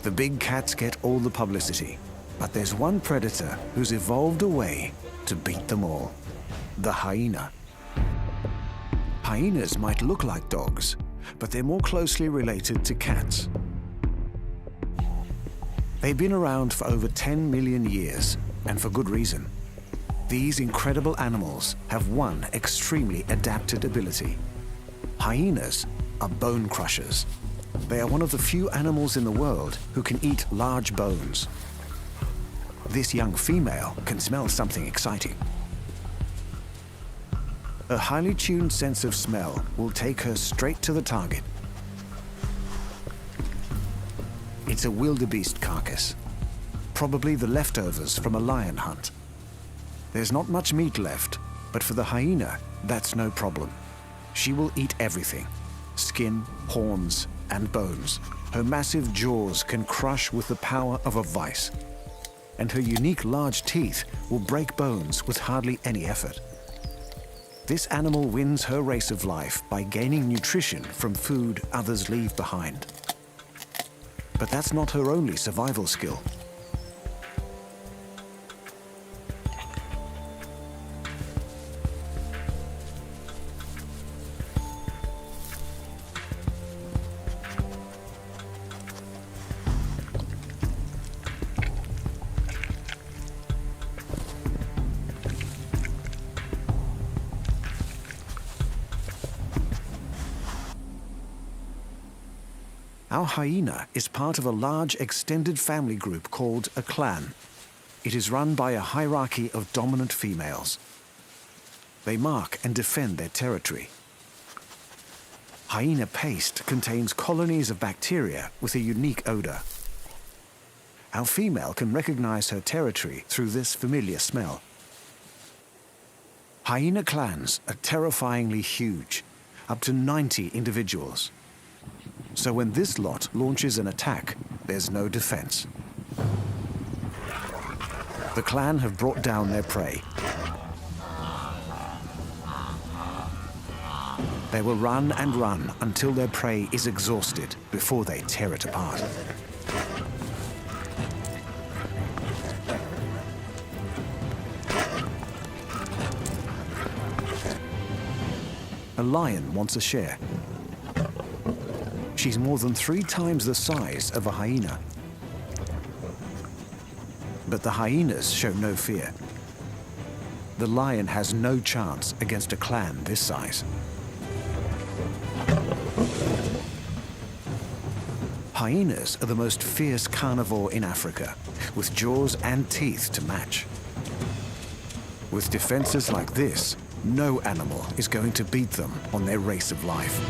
The big cats get all the publicity, but there's one predator who's evolved a way to beat them all: the hyena. Hyenas might look like dogs, but they're more closely related to cats. They've been around for over 10 million years, and for good reason. These incredible animals have one extremely adapted ability. Hyenas are bone crushers. They are one of the few animals in the world who can eat large bones. This young female can smell something exciting. A highly tuned sense of smell will take her straight to the target. It's a wildebeest carcass, probably the leftovers from a lion hunt. There's not much meat left, but for the hyena, that's no problem. She will eat everything: skin, horns, and bones. Her massive jaws can crush with the power of a vice, and her unique large teeth will break bones with hardly any effort. This animal wins her race of life by gaining nutrition from food others leave behind. But that's not her only survival skill. Our hyena is part of a large extended family group called a clan. It is run by a hierarchy of dominant females. They mark and defend their territory. Hyena paste contains colonies of bacteria with a unique odor. Our female can recognize her territory through this familiar smell. Hyena clans are terrifyingly huge, up to 90 individuals. So when this lot launches an attack, there's no defense. The clan have brought down their prey. They will run and run until their prey is exhausted before they tear it apart. A lion wants a share. She's more than 3 times the size of a hyena. But the hyenas show no fear. The lion has no chance against a clan this size. Hyenas are the most fierce carnivore in Africa, with jaws and teeth to match. With defenses like this, no animal is going to beat them on their race of life.